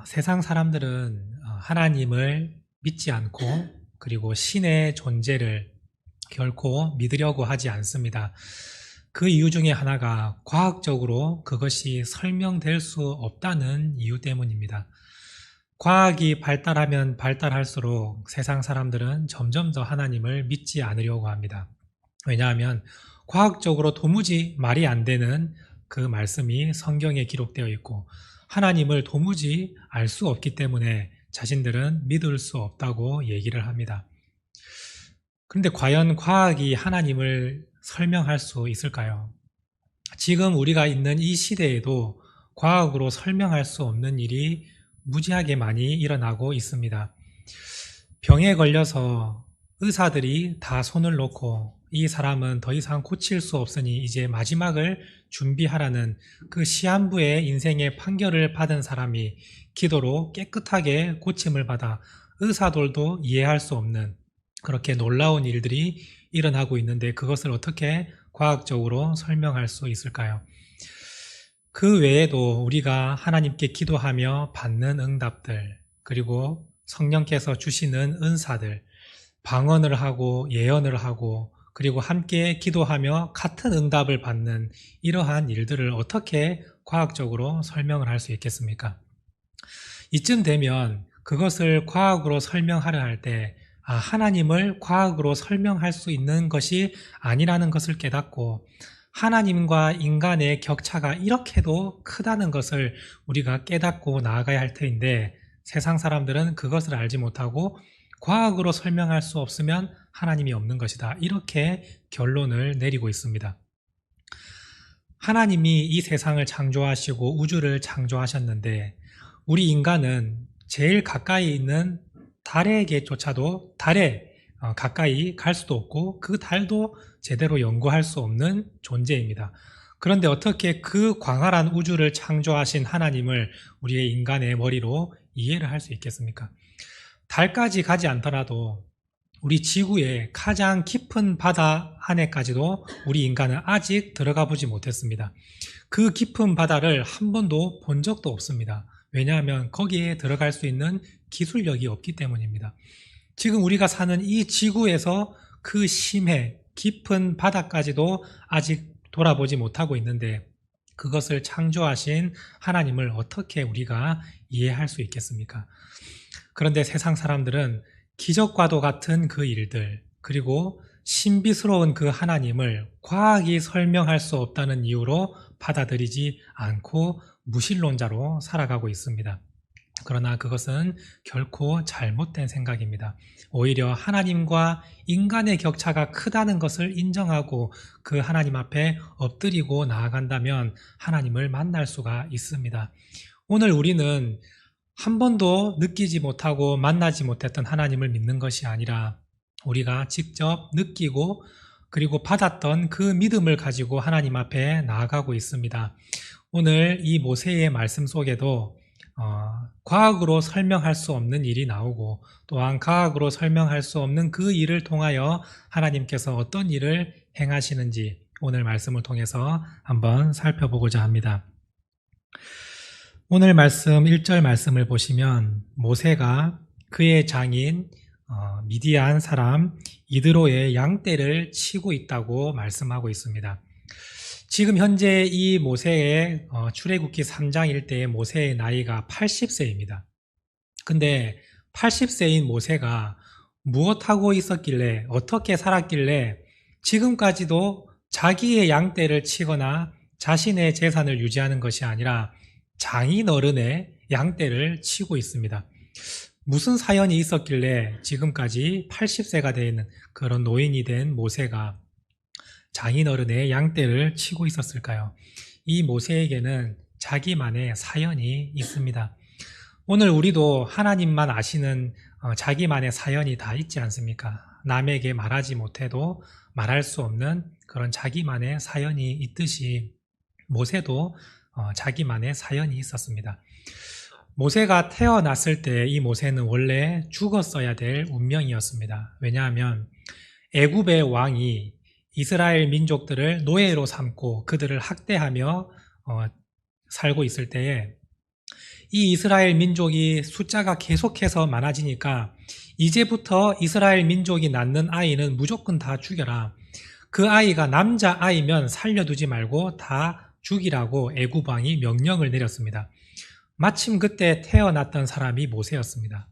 세상 사람들은 하나님을 믿지 않고 그리고 신의 존재를 결코 믿으려고 하지 않습니다. 그 이유 중에 하나가 과학적으로 그것이 설명될 수 없다는 이유 때문입니다. 과학이 발달하면 발달할수록 세상 사람들은 점점 더 하나님을 믿지 않으려고 합니다. 왜냐하면 과학적으로 도무지 말이 안 되는 그 말씀이 성경에 기록되어 있고 하나님을 도무지 알 수 없기 때문에 자신들은 믿을 수 없다고 얘기를 합니다. 그런데 과연 과학이 하나님을 설명할 수 있을까요? 지금 우리가 있는 이 시대에도 과학으로 설명할 수 없는 일이 무지하게 많이 일어나고 있습니다. 병에 걸려서 의사들이 다 손을 놓고 이 사람은 더 이상 고칠 수 없으니 이제 마지막을 준비하라는 그 시한부의 인생의 판결을 받은 사람이 기도로 깨끗하게 고침을 받아 의사들도 이해할 수 없는 그렇게 놀라운 일들이 일어나고 있는데 그것을 어떻게 과학적으로 설명할 수 있을까요? 그 외에도 우리가 하나님께 기도하며 받는 응답들, 그리고 성령께서 주시는 은사들, 방언을 하고 예언을 하고 그리고 함께 기도하며 같은 응답을 받는 이러한 일들을 어떻게 과학적으로 설명을 할 수 있겠습니까? 이쯤 되면 그것을 과학으로 설명하려 할 때 하나님을 과학으로 설명할 수 있는 것이 아니라는 것을 깨닫고 하나님과 인간의 격차가 이렇게도 크다는 것을 우리가 깨닫고 나아가야 할 터인데 세상 사람들은 그것을 알지 못하고 과학으로 설명할 수 없으면 하나님이 없는 것이다. 이렇게 결론을 내리고 있습니다. 하나님이 이 세상을 창조하시고 우주를 창조하셨는데 우리 인간은 제일 가까이 있는 달에게조차도 달에 가까이 갈 수도 없고 그 달도 제대로 연구할 수 없는 존재입니다. 그런데 어떻게 그 광활한 우주를 창조하신 하나님을 우리의 인간의 머리로 이해를 할 수 있겠습니까? 달까지 가지 않더라도 우리 지구의 가장 깊은 바다 안에까지도 우리 인간은 아직 들어가 보지 못했습니다. 그 깊은 바다를 한 번도 본 적도 없습니다. 왜냐하면 거기에 들어갈 수 있는 기술력이 없기 때문입니다. 지금 우리가 사는 이 지구에서 그 심해 깊은 바다까지도 아직 돌아보지 못하고 있는데 그것을 창조하신 하나님을 어떻게 우리가 이해할 수 있겠습니까? 그런데 세상 사람들은 기적과도 같은 그 일들 그리고 신비스러운 그 하나님을 과학이 설명할 수 없다는 이유로 받아들이지 않고 무신론자로 살아가고 있습니다. 그러나 그것은 결코 잘못된 생각입니다. 오히려 하나님과 인간의 격차가 크다는 것을 인정하고 그 하나님 앞에 엎드리고 나아간다면 하나님을 만날 수가 있습니다. 오늘 우리는 한 번도 느끼지 못하고 만나지 못했던 하나님을 믿는 것이 아니라 우리가 직접 느끼고 그리고 받았던 그 믿음을 가지고 하나님 앞에 나아가고 있습니다. 오늘 이 모세의 말씀 속에도 과학으로 설명할 수 없는 일이 나오고 또한 과학으로 설명할 수 없는 그 일을 통하여 하나님께서 어떤 일을 행하시는지 오늘 말씀을 통해서 한번 살펴보고자 합니다. 오늘 말씀 1절 말씀을 보시면 모세가 그의 장인 미디안 사람 이드로의 양떼를 치고 있다고 말씀하고 있습니다. 지금 현재 이 모세의 출애굽기 3장일 때의 모세의 나이가 80세입니다. 근데 80세인 모세가 무엇하고 있었길래 어떻게 살았길래 지금까지도 자기의 양떼를 치거나 자신의 재산을 유지하는 것이 아니라 장인 어른의 양떼를 치고 있습니다. 무슨 사연이 있었길래 지금까지 80세가 된 그런 노인이 된 모세가 장인어른의 양떼를 치고 있었을까요? 이 모세에게는 자기만의 사연이 있습니다. 오늘 우리도 하나님만 아시는 자기만의 사연이 다 있지 않습니까? 남에게 말하지 못해도 말할 수 없는 그런 자기만의 사연이 있듯이 모세도 자기만의 사연이 있었습니다. 모세가 태어났을 때 이 모세는 원래 죽었어야 될 운명이었습니다. 왜냐하면 애굽의 왕이 이스라엘 민족들을 노예로 삼고 그들을 학대하며 살고 있을 때에 이 이스라엘 민족이 숫자가 계속해서 많아지니까 이제부터 이스라엘 민족이 낳는 아이는 무조건 다 죽여라. 그 아이가 남자아이면 살려두지 말고 다 죽이라고 애굽 왕이 명령을 내렸습니다. 마침 그때 태어났던 사람이 모세였습니다.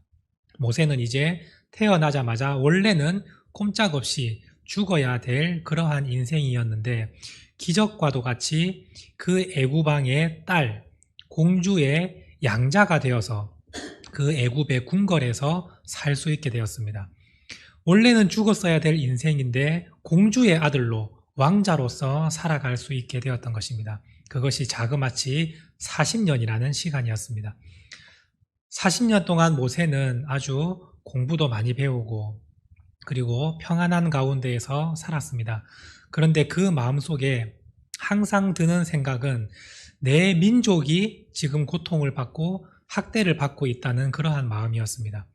모세는 이제 태어나자마자 원래는 꼼짝없이 죽어야 될 그러한 인생이었는데 기적과도 같이 그 애굽 왕의 딸 공주의 양자가 되어서 그 애굽의 궁궐에서 살 수 있게 되었습니다. 원래는 죽었어야 될 인생인데 공주의 아들로 왕자로서 살아갈 수 있게 되었던 것입니다. 그것이 자그마치 40년이라는 시간이었습니다. 40년 동안 모세는 아주 공부도 많이 배우고 그리고 평안한 가운데에서 살았습니다. 그런데 그 마음속에 항상 드는 생각은 내 민족이 지금 고통을 받고 학대를 받고 있다는 그러한 마음이었습니다.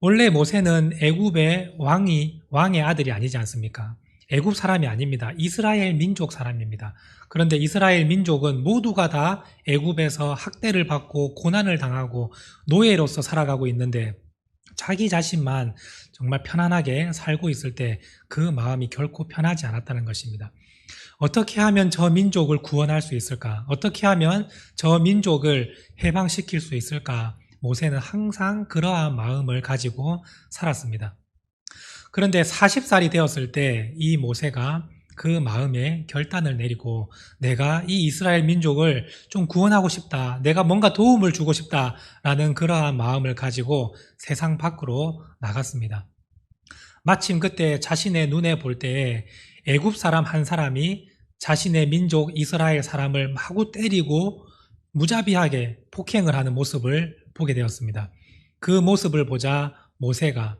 원래 모세는 애굽의 왕의 아들이 아니지 않습니까? 애굽 사람이 아닙니다. 이스라엘 민족 사람입니다. 그런데 이스라엘 민족은 모두가 다 애굽에서 학대를 받고 고난을 당하고 노예로서 살아가고 있는데 자기 자신만 정말 편안하게 살고 있을 때 그 마음이 결코 편하지 않았다는 것입니다. 어떻게 하면 저 민족을 구원할 수 있을까? 어떻게 하면 저 민족을 해방시킬 수 있을까? 모세는 항상 그러한 마음을 가지고 살았습니다. 그런데 40살이 되었을 때 이 모세가 그 마음에 결단을 내리고 내가 이 이스라엘 민족을 좀 구원하고 싶다. 내가 뭔가 도움을 주고 싶다라는 그러한 마음을 가지고 세상 밖으로 나갔습니다. 마침 그때 자신의 눈에 볼 때에 애굽 사람 한 사람이 자신의 민족 이스라엘 사람을 마구 때리고 무자비하게 폭행을 하는 모습을 보게 되었습니다. 그 모습을 보자 모세가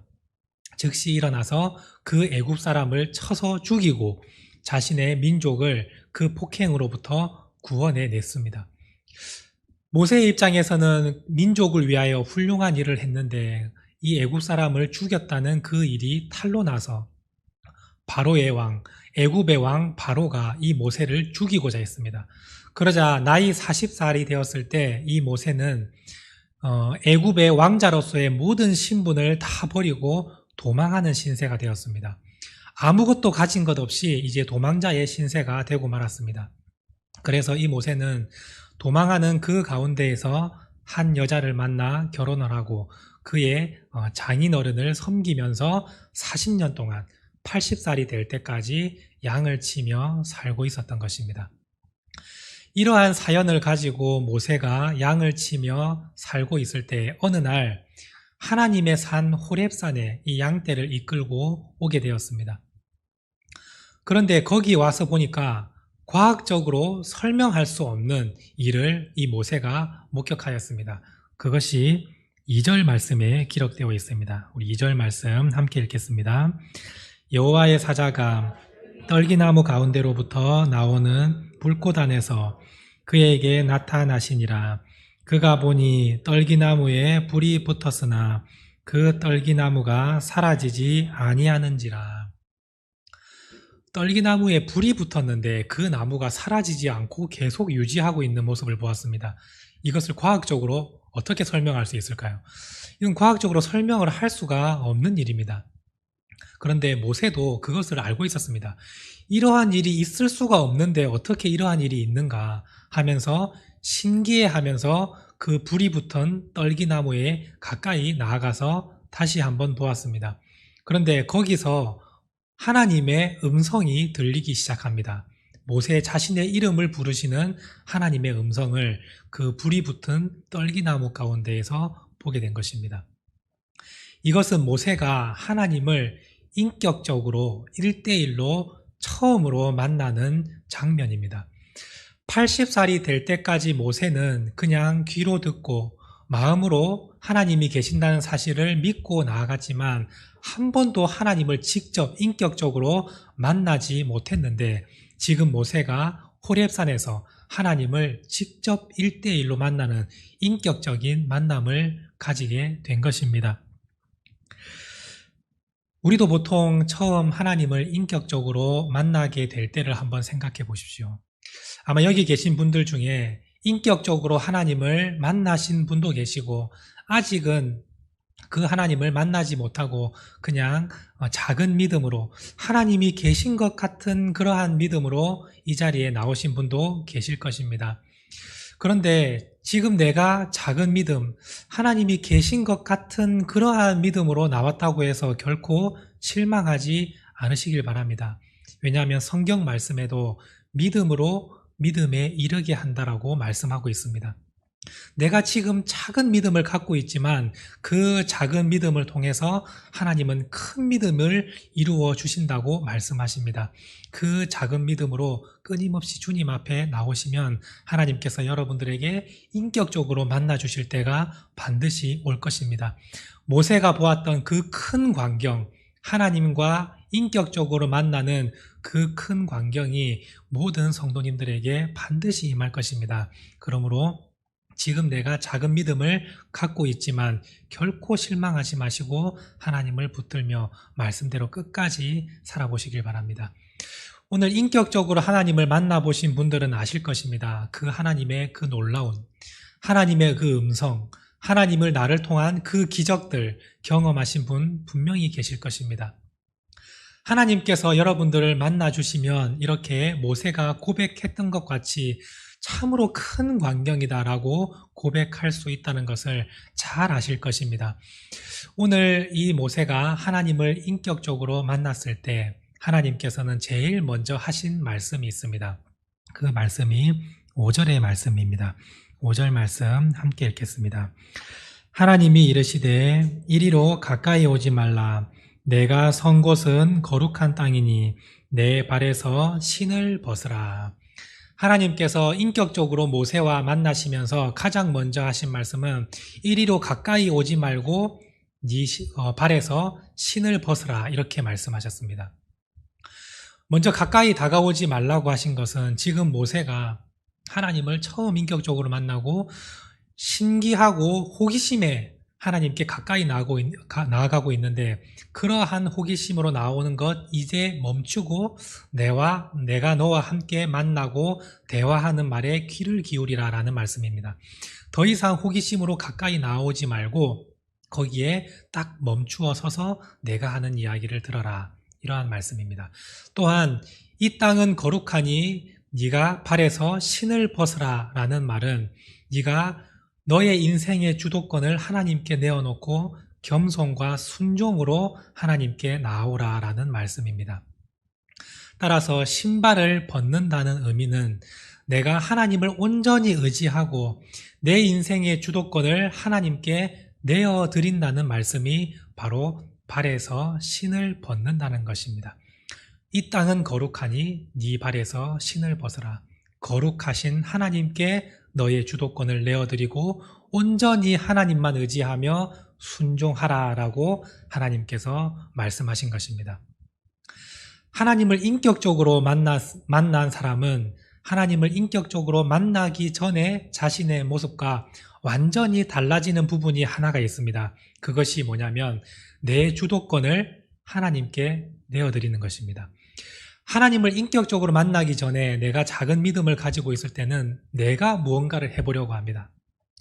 즉시 일어나서 그 애굽 사람을 쳐서 죽이고 자신의 민족을 그 폭행으로부터 구원해 냈습니다. 모세의 입장에서는 민족을 위하여 훌륭한 일을 했는데 이 애굽 사람을 죽였다는 그 일이 탈로 나서 바로의 왕, 애굽의 왕 바로가 이 모세를 죽이고자 했습니다. 그러자 나이 40살이 되었을 때 이 모세는 애굽의 왕자로서의 모든 신분을 다 버리고 도망하는 신세가 되었습니다. 아무것도 가진 것 없이 이제 도망자의 신세가 되고 말았습니다. 그래서 이 모세는 도망하는 그 가운데에서 한 여자를 만나 결혼을 하고 그의 장인어른을 섬기면서 40년 동안 80살이 될 때까지 양을 치며 살고 있었던 것입니다. 이러한 사연을 가지고 모세가 양을 치며 살고 있을 때 어느 날 하나님의 산 호렙산에 이 양떼를 이끌고 오게 되었습니다. 그런데 거기 와서 보니까 과학적으로 설명할 수 없는 일을 이 모세가 목격하였습니다. 그것이 2절 말씀에 기록되어 있습니다. 우리 2절 말씀 함께 읽겠습니다. 여호와의 사자가 떨기나무 가운데로부터 나오는 불꽃 안에서 그에게 나타나시니라. 그가 보니 떨기나무에 불이 붙었으나 그 떨기나무가 사라지지 아니하는지라. 떨기나무에 불이 붙었는데 그 나무가 사라지지 않고 계속 유지하고 있는 모습을 보았습니다. 이것을 과학적으로 어떻게 설명할 수 있을까요? 이건 과학적으로 설명을 할 수가 없는 일입니다. 그런데 모세도 그것을 알고 있었습니다. 이러한 일이 있을 수가 없는데 어떻게 이러한 일이 있는가 하면서 신기해하면서 그 불이 붙은 떨기나무에 가까이 나아가서 다시 한번 보았습니다. 그런데 거기서 하나님의 음성이 들리기 시작합니다. 모세 자신의 이름을 부르시는 하나님의 음성을 그 불이 붙은 떨기나무 가운데에서 보게 된 것입니다. 이것은 모세가 하나님을 인격적으로 1대1로 처음으로 만나는 장면입니다. 80살이 될 때까지 모세는 그냥 귀로 듣고 마음으로 하나님이 계신다는 사실을 믿고 나아갔지만 한 번도 하나님을 직접 인격적으로 만나지 못했는데 지금 모세가 호렙산에서 하나님을 직접 1대1로 만나는 인격적인 만남을 가지게 된 것입니다. 우리도 보통 처음 하나님을 인격적으로 만나게 될 때를 한번 생각해 보십시오. 아마 여기 계신 분들 중에 인격적으로 하나님을 만나신 분도 계시고 아직은 그 하나님을 만나지 못하고 그냥 작은 믿음으로 하나님이 계신 것 같은 그러한 믿음으로 이 자리에 나오신 분도 계실 것입니다. 그런데 지금 내가 작은 믿음, 하나님이 계신 것 같은 그러한 믿음으로 나왔다고 해서 결코 실망하지 않으시길 바랍니다. 왜냐하면 성경 말씀에도 믿음으로 믿음에 이르게 한다라고 말씀하고 있습니다. 내가 지금 작은 믿음을 갖고 있지만 그 작은 믿음을 통해서 하나님은 큰 믿음을 이루어 주신다고 말씀하십니다. 그 작은 믿음으로 끊임없이 주님 앞에 나오시면 하나님께서 여러분들에게 인격적으로 만나 주실 때가 반드시 올 것입니다. 모세가 보았던 그 큰 광경, 하나님과 인격적으로 만나는 그 큰 광경이 모든 성도님들에게 반드시 임할 것입니다. 그러므로 지금 내가 작은 믿음을 갖고 있지만 결코 실망하지 마시고 하나님을 붙들며 말씀대로 끝까지 살아보시길 바랍니다. 오늘 인격적으로 하나님을 만나보신 분들은 아실 것입니다. 그 하나님의 그 놀라운, 하나님의 그 음성, 하나님을 나를 통한 그 기적들 경험하신 분 분명히 계실 것입니다. 하나님께서 여러분들을 만나주시면 이렇게 모세가 고백했던 것 같이 참으로 큰 광경이다라고 고백할 수 있다는 것을 잘 아실 것입니다. 오늘 이 모세가 하나님을 인격적으로 만났을 때 하나님께서는 제일 먼저 하신 말씀이 있습니다. 그 말씀이 5절의 말씀입니다. 5절 말씀 함께 읽겠습니다. 하나님이 이르시되 이리로 가까이 오지 말라. 내가 선 곳은 거룩한 땅이니 내 발에서 신을 벗으라. 하나님께서 인격적으로 모세와 만나시면서 가장 먼저 하신 말씀은 이리로 가까이 오지 말고 네 발에서 신을 벗으라 이렇게 말씀하셨습니다. 먼저 가까이 다가오지 말라고 하신 것은 지금 모세가 하나님을 처음 인격적으로 만나고 신기하고 호기심에 하나님께 가까이 나아가고 있는데 그러한 호기심으로 나오는 것 이제 멈추고 내가 너와 함께 만나고 대화하는 말에 귀를 기울이라 라는 말씀입니다. 더 이상 호기심으로 가까이 나오지 말고 거기에 딱 멈추어 서서 내가 하는 이야기를 들어라 이러한 말씀입니다. 또한 이 땅은 거룩하니 네가 발에서 신을 벗으라 라는 말은 네가 너의 인생의 주도권을 하나님께 내어놓고 겸손과 순종으로 하나님께 나오라 라는 말씀입니다. 따라서 신발을 벗는다는 의미는 내가 하나님을 온전히 의지하고 내 인생의 주도권을 하나님께 내어드린다는 말씀이 바로 발에서 신을 벗는다는 것입니다. 이 땅은 거룩하니 네 발에서 신을 벗어라. 거룩하신 하나님께 너의 주도권을 내어드리고 온전히 하나님만 의지하며 순종하라라고 하나님께서 말씀하신 것입니다. 하나님을 인격적으로 만난 사람은 하나님을 인격적으로 만나기 전에 자신의 모습과 완전히 달라지는 부분이 하나가 있습니다. 그것이 뭐냐면 내 주도권을 하나님께 내어드리는 것입니다. 하나님을 인격적으로 만나기 전에 내가 작은 믿음을 가지고 있을 때는 내가 무언가를 해보려고 합니다.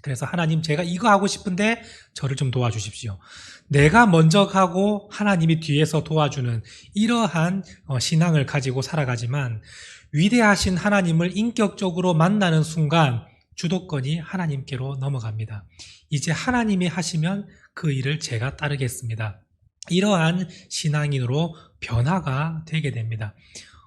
그래서 하나님 제가 이거 하고 싶은데 저를 좀 도와주십시오. 내가 먼저 가고 하나님이 뒤에서 도와주는 이러한 신앙을 가지고 살아가지만 위대하신 하나님을 인격적으로 만나는 순간 주도권이 하나님께로 넘어갑니다. 이제 하나님이 하시면 그 일을 제가 따르겠습니다. 이러한 신앙인으로 변화가 되게 됩니다.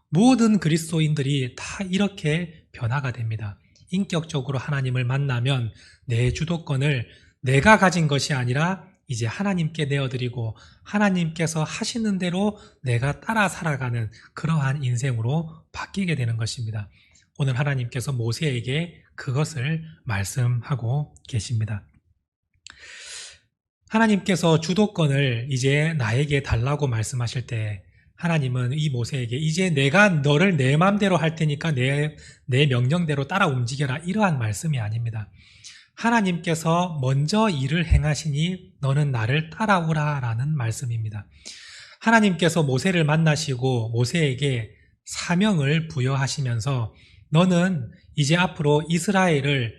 모든 그리스도인들이 다 이렇게 변화가 됩니다. 인격적으로 하나님을 만나면 내 주도권을 내가 가진 것이 아니라 이제 하나님께 내어드리고 하나님께서 하시는 대로 내가 따라 살아가는 그러한 인생으로 바뀌게 되는 것입니다. 오늘 하나님께서 모세에게 그것을 말씀하고 계십니다. 하나님께서 주도권을 이제 나에게 달라고 말씀하실 때 하나님은 이 모세에게 이제 내가 너를 내 마음대로 할 테니까 내 명령대로 따라 움직여라 이러한 말씀이 아닙니다. 하나님께서 먼저 일을 행하시니 너는 나를 따라오라 라는 말씀입니다. 하나님께서 모세를 만나시고 모세에게 사명을 부여하시면서 너는 이제 앞으로 이스라엘을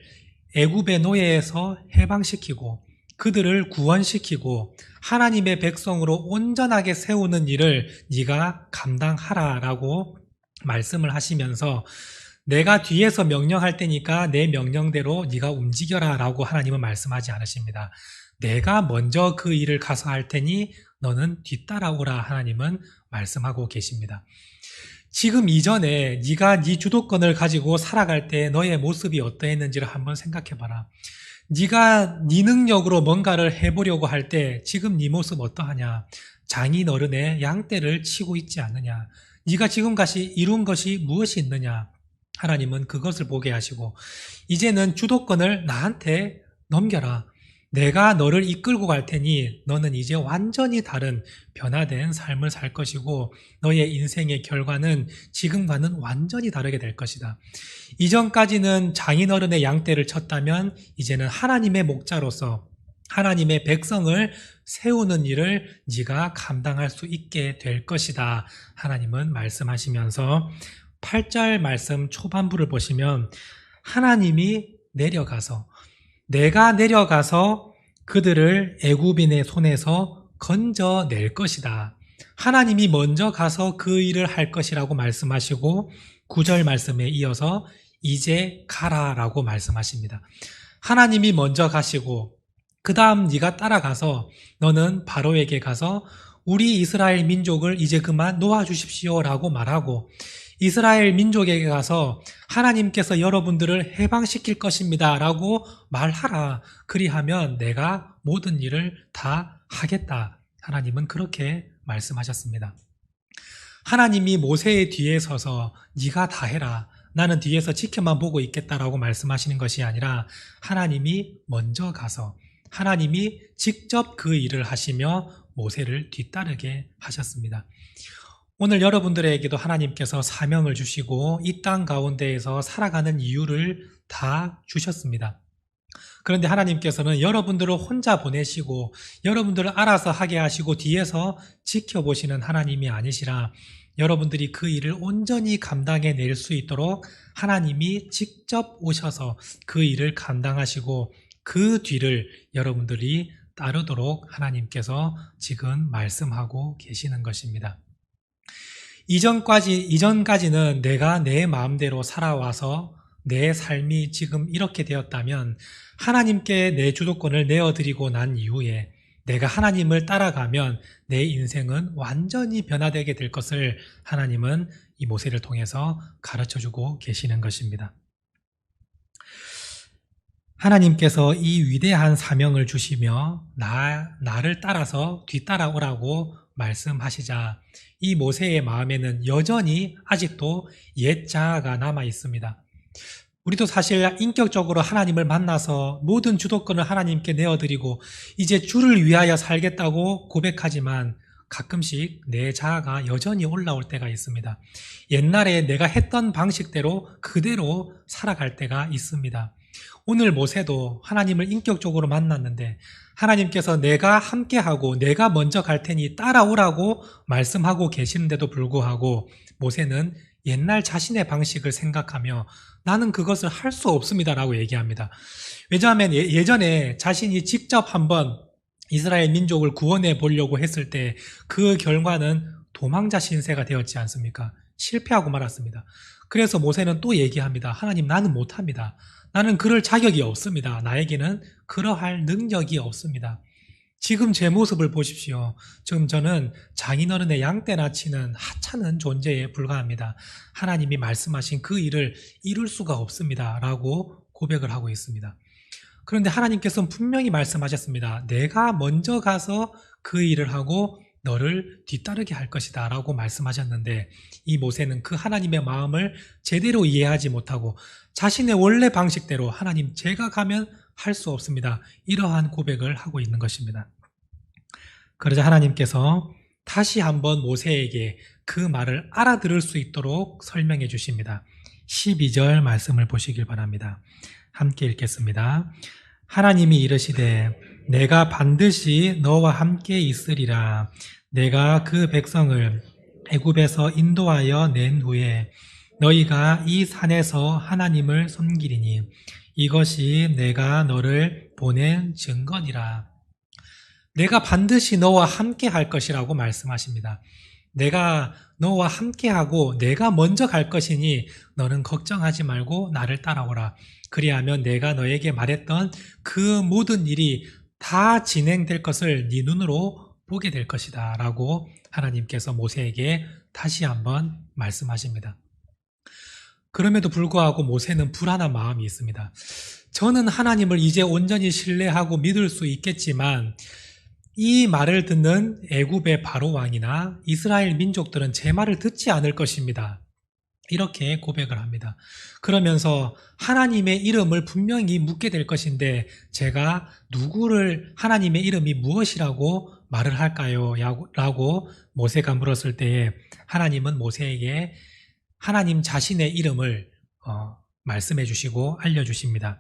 애굽의 노예에서 해방시키고 그들을 구원시키고 하나님의 백성으로 온전하게 세우는 일을 네가 감당하라라고 말씀을 하시면서 내가 뒤에서 명령할 테니까 내 명령대로 네가 움직여라 라고 하나님은 말씀하지 않으십니다. 내가 먼저 그 일을 가서 할 테니 너는 뒤따라오라 하나님은 말씀하고 계십니다. 지금 이전에 네가 네 주도권을 가지고 살아갈 때 너의 모습이 어떠했는지를 한번 생각해봐라. 네가 네 능력으로 뭔가를 해보려고 할 때 지금 네 모습 어떠하냐? 장인어른의 양떼를 치고 있지 않느냐? 네가 지금까지 이룬 것이 무엇이 있느냐? 하나님은 그것을 보게 하시고 이제는 주도권을 나한테 넘겨라. 내가 너를 이끌고 갈 테니 너는 이제 완전히 다른 변화된 삶을 살 것이고 너의 인생의 결과는 지금과는 완전히 다르게 될 것이다. 이전까지는 장인어른의 양떼를 쳤다면 이제는 하나님의 목자로서 하나님의 백성을 세우는 일을 네가 감당할 수 있게 될 것이다. 하나님은 말씀하시면서 8절 말씀 초반부를 보시면 하나님이 내가 내려가서 그들을 애굽인의 손에서 건져낼 것이다. 하나님이 먼저 가서 그 일을 할 것이라고 말씀하시고 9절 말씀에 이어서 이제 가라라고 말씀하십니다. 하나님이 먼저 가시고 그 다음 네가 따라가서 너는 바로에게 가서 우리 이스라엘 민족을 이제 그만 놓아주십시오 라고 말하고 이스라엘 민족에게 가서 하나님께서 여러분들을 해방시킬 것입니다 라고 말하라. 그리하면 내가 모든 일을 다 하겠다. 하나님은 그렇게 말씀하셨습니다. 하나님이 모세의 뒤에 서서 네가 다 해라. 나는 뒤에서 지켜만 보고 있겠다라고 말씀하시는 것이 아니라 하나님이 먼저 가서 하나님이 직접 그 일을 하시며 모세를 뒤따르게 하셨습니다. 오늘 여러분들에게도 하나님께서 사명을 주시고 이 땅 가운데에서 살아가는 이유를 다 주셨습니다. 그런데 하나님께서는 여러분들을 혼자 보내시고 여러분들을 알아서 하게 하시고 뒤에서 지켜보시는 하나님이 아니시라 여러분들이 그 일을 온전히 감당해낼 수 있도록 하나님이 직접 오셔서 그 일을 감당하시고 그 뒤를 여러분들이 따르도록 하나님께서 지금 말씀하고 계시는 것입니다. 이전까지는 내가 내 마음대로 살아와서 내 삶이 지금 이렇게 되었다면 하나님께 내 주도권을 내어드리고 난 이후에 내가 하나님을 따라가면 내 인생은 완전히 변화되게 될 것을 하나님은 이 모세를 통해서 가르쳐주고 계시는 것입니다. 하나님께서 이 위대한 사명을 주시며 나를 따라서 뒤따라오라고 말씀하시자 이 모세의 마음에는 여전히 아직도 옛 자아가 남아 있습니다. 우리도 사실 인격적으로 하나님을 만나서 모든 주도권을 하나님께 내어드리고 이제 주를 위하여 살겠다고 고백하지만 가끔씩 내 자아가 여전히 올라올 때가 있습니다. 옛날에 내가 했던 방식대로 그대로 살아갈 때가 있습니다. 오늘 모세도 하나님을 인격적으로 만났는데 하나님께서 내가 함께하고 내가 먼저 갈 테니 따라오라고 말씀하고 계시는데도 불구하고 모세는 옛날 자신의 방식을 생각하며 나는 그것을 할 수 없습니다 라고 얘기합니다. 왜냐하면 예전에 자신이 직접 한번 이스라엘 민족을 구원해 보려고 했을 때 그 결과는 도망자 신세가 되었지 않습니까? 실패하고 말았습니다. 그래서 모세는 또 얘기합니다. 하나님, 나는 못합니다. 나는 그럴 자격이 없습니다. 나에게는 그러할 능력이 없습니다. 지금 제 모습을 보십시오. 지금 저는 장인어른의 양떼나 치는 하찮은 존재에 불과합니다. 하나님이 말씀하신 그 일을 이룰 수가 없습니다. 라고 고백을 하고 있습니다. 그런데 하나님께서는 분명히 말씀하셨습니다. 내가 먼저 가서 그 일을 하고 너를 뒤따르게 할 것이다 라고 말씀하셨는데 이 모세는 그 하나님의 마음을 제대로 이해하지 못하고 자신의 원래 방식대로 하나님 제가 가면 할 수 없습니다. 이러한 고백을 하고 있는 것입니다. 그러자 하나님께서 다시 한번 모세에게 그 말을 알아들을 수 있도록 설명해 주십니다. 12절 말씀을 보시길 바랍니다. 함께 읽겠습니다. 하나님이 이르시되 내가 반드시 너와 함께 있으리라. 내가 그 백성을 애굽에서 인도하여 낸 후에 너희가 이 산에서 하나님을 섬기리니 이것이 내가 너를 보낸 증거니라. 내가 반드시 너와 함께 할 것이라고 말씀하십니다. 내가 너와 함께하고 내가 먼저 갈 것이니 너는 걱정하지 말고 나를 따라오라. 그리하면 내가 너에게 말했던 그 모든 일이 다 진행될 것을 네 눈으로 보게 될 것이다 라고 하나님께서 모세에게 다시 한번 말씀하십니다. 그럼에도 불구하고 모세는 불안한 마음이 있습니다. 저는 하나님을 이제 온전히 신뢰하고 믿을 수 있겠지만 이 말을 듣는 애굽의 바로 왕이나 이스라엘 민족들은 제 말을 듣지 않을 것입니다. 이렇게 고백을 합니다. 그러면서 하나님의 이름을 분명히 묻게 될 것인데 제가 누구를 하나님의 이름이 무엇이라고 말을 할까요? 라고 모세가 물었을 때에 하나님은 모세에게 하나님 자신의 이름을 말씀해 주시고 알려주십니다.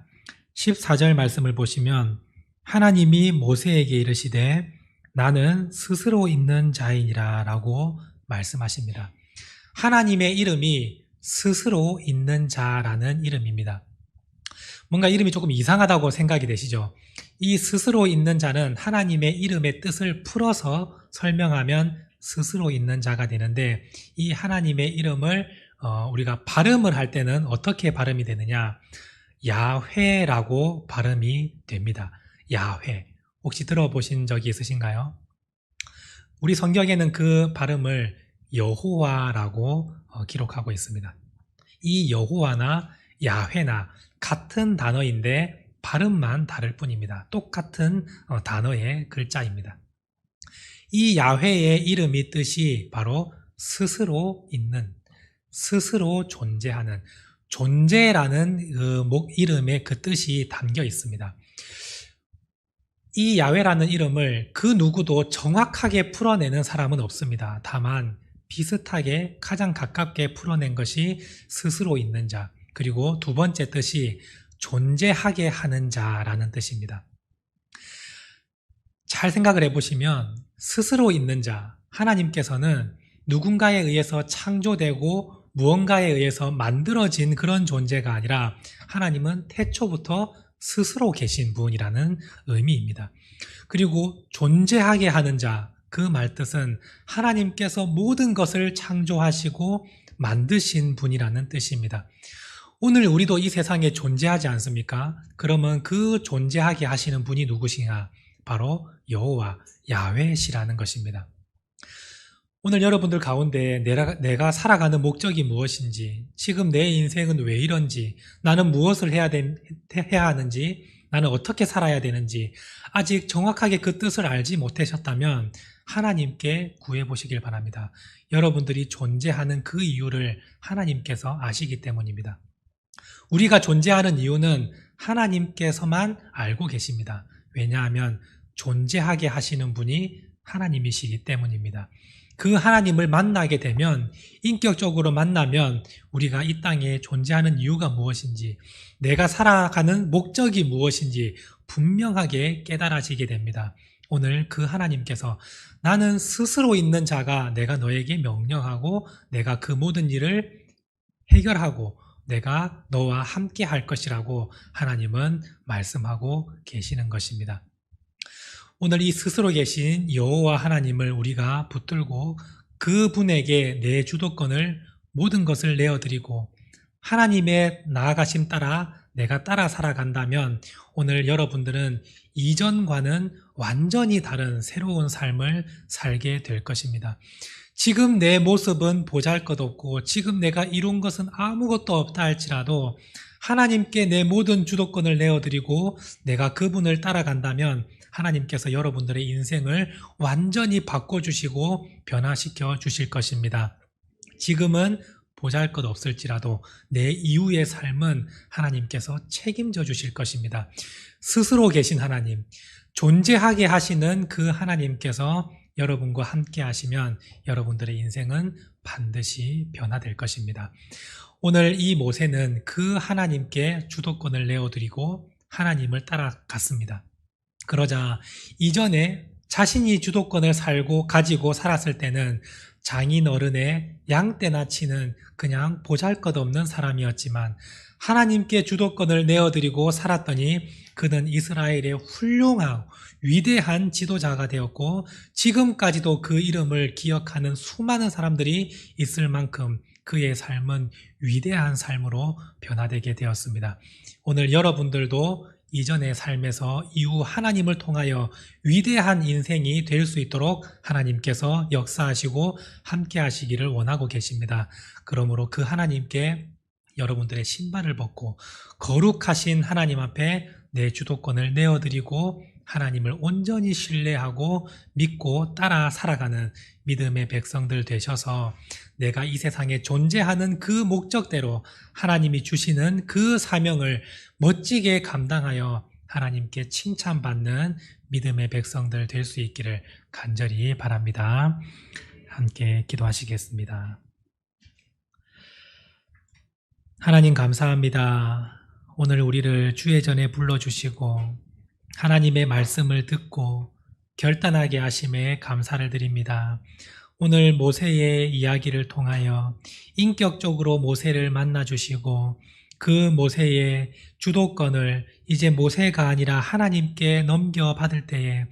14절 말씀을 보시면 하나님이 모세에게 이르시되 나는 스스로 있는 자이니라 라고 말씀하십니다. 하나님의 이름이 스스로 있는 자라는 이름입니다. 뭔가 이름이 조금 이상하다고 생각이 되시죠? 이 스스로 있는 자는 하나님의 이름의 뜻을 풀어서 설명하면 스스로 있는 자가 되는데 이 하나님의 이름을 우리가 발음을 할 때는 어떻게 발음이 되느냐? 야훼라고 발음이 됩니다. 야훼. 혹시 들어보신 적이 있으신가요? 우리 성경에는 그 발음을 여호와라고 기록하고 있습니다. 이 여호와나 야훼나 같은 단어인데 발음만 다를 뿐입니다. 똑같은 단어의 글자입니다. 이 야훼의 이름이 뜻이 바로 스스로 있는, 스스로 존재하는, 존재라는 그 이름의 그 뜻이 담겨 있습니다. 이 야훼라는 이름을 그 누구도 정확하게 풀어내는 사람은 없습니다. 다만 비슷하게 가장 가깝게 풀어낸 것이 스스로 있는 자, 그리고 두 번째 뜻이 존재하게 하는 자라는 뜻입니다. 잘 생각을 해보시면 스스로 있는 자, 하나님께서는 누군가에 의해서 창조되고 무언가에 의해서 만들어진 그런 존재가 아니라 하나님은 태초부터 스스로 계신 분이라는 의미입니다. 그리고 존재하게 하는 자, 그 말뜻은 하나님께서 모든 것을 창조하시고 만드신 분이라는 뜻입니다. 오늘 우리도 이 세상에 존재하지 않습니까? 그러면 그 존재하게 하시는 분이 누구시냐? 바로 여호와, 야훼시라는 것입니다. 오늘 여러분들 가운데 내가 살아가는 목적이 무엇인지, 지금 내 인생은 왜 이런지, 나는 무엇을 해야 하는지, 나는 어떻게 살아야 되는지 아직 정확하게 그 뜻을 알지 못하셨다면 하나님께 구해보시길 바랍니다. 여러분들이 존재하는 그 이유를 하나님께서 아시기 때문입니다. 우리가 존재하는 이유는 하나님께서만 알고 계십니다. 왜냐하면 존재하게 하시는 분이 하나님이시기 때문입니다. 그 하나님을 만나게 되면, 인격적으로 만나면 우리가 이 땅에 존재하는 이유가 무엇인지, 내가 살아가는 목적이 무엇인지 분명하게 깨달아지게 됩니다. 오늘 그 하나님께서 나는 스스로 있는 자가 내가 너에게 명령하고 내가 그 모든 일을 해결하고 내가 너와 함께 할 것이라고 하나님은 말씀하고 계시는 것입니다. 오늘 이 스스로 계신 여호와 하나님을 우리가 붙들고 그분에게 내 주도권을, 모든 것을 내어드리고 하나님의 나아가심 따라 내가 따라 살아간다면 오늘 여러분들은 이전과는 완전히 다른 새로운 삶을 살게 될 것입니다. 지금 내 모습은 보잘것없고 지금 내가 이룬 것은 아무것도 없다 할지라도 하나님께 내 모든 주도권을 내어드리고 내가 그분을 따라간다면 하나님께서 여러분들의 인생을 완전히 바꿔주시고 변화시켜 주실 것입니다. 지금은 보잘것없을지라도 내 이후의 삶은 하나님께서 책임져 주실 것입니다. 스스로 계신 하나님, 존재하게 하시는 그 하나님께서 여러분과 함께 하시면 여러분들의 인생은 반드시 변화될 것입니다. 오늘 이 모세는 그 하나님께 주도권을 내어드리고 하나님을 따라갔습니다. 그러자 이전에 자신이 주도권을 가지고 살았을 때는 장인 어른의 양떼나 치는 그냥 보잘것없는 사람이었지만 하나님께 주도권을 내어드리고 살았더니 그는 이스라엘의 훌륭하고 위대한 지도자가 되었고 지금까지도 그 이름을 기억하는 수많은 사람들이 있을 만큼 그의 삶은 위대한 삶으로 변화되게 되었습니다. 오늘 여러분들도 이전의 삶에서 이후 하나님을 통하여 위대한 인생이 될 수 있도록 하나님께서 역사하시고 함께 하시기를 원하고 계십니다. 그러므로 그 하나님께 여러분들의 신발을 벗고 거룩하신 하나님 앞에 내 주도권을 내어드리고 하나님을 온전히 신뢰하고 믿고 따라 살아가는 믿음의 백성들 되셔서 내가 이 세상에 존재하는 그 목적대로 하나님이 주시는 그 사명을 멋지게 감당하여 하나님께 칭찬받는 믿음의 백성들 될 수 있기를 간절히 바랍니다. 함께 기도하시겠습니다. 하나님 감사합니다. 오늘 우리를 주의 전에 불러주시고 하나님의 말씀을 듣고 결단하게 하심에 감사를 드립니다. 오늘 모세의 이야기를 통하여 인격적으로 모세를 만나주시고 그 모세의 주도권을 이제 모세가 아니라 하나님께 넘겨받을 때에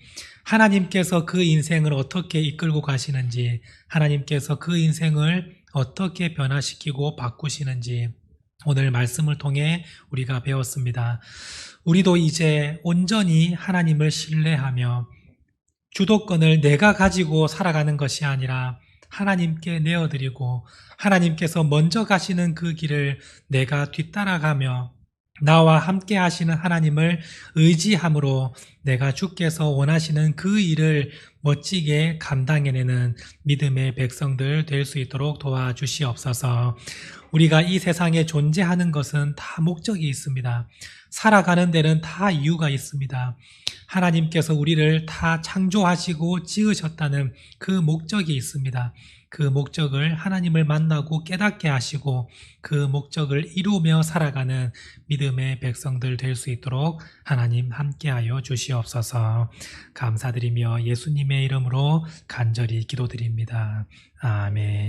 하나님께서 그 인생을 어떻게 이끌고 가시는지, 하나님께서 그 인생을 어떻게 변화시키고 바꾸시는지 오늘 말씀을 통해 우리가 배웠습니다. 우리도 이제 온전히 하나님을 신뢰하며 주도권을 내가 가지고 살아가는 것이 아니라 하나님께 내어드리고 하나님께서 먼저 가시는 그 길을 내가 뒤따라가며 나와 함께 하시는 하나님을 의지함으로 내가 주께서 원하시는 그 일을 멋지게 감당해내는 믿음의 백성들 될 수 있도록 도와주시옵소서. 우리가 이 세상에 존재하는 것은 다 목적이 있습니다. 살아가는 데는 다 이유가 있습니다. 하나님께서 우리를 다 창조하시고 지으셨다는 그 목적이 있습니다. 그 목적을 하나님을 만나고 깨닫게 하시고 그 목적을 이루며 살아가는 믿음의 백성들 될 수 있도록 하나님 함께하여 주시옵소서. 감사드리며 예수님의 이름으로 간절히 기도드립니다. 아멘.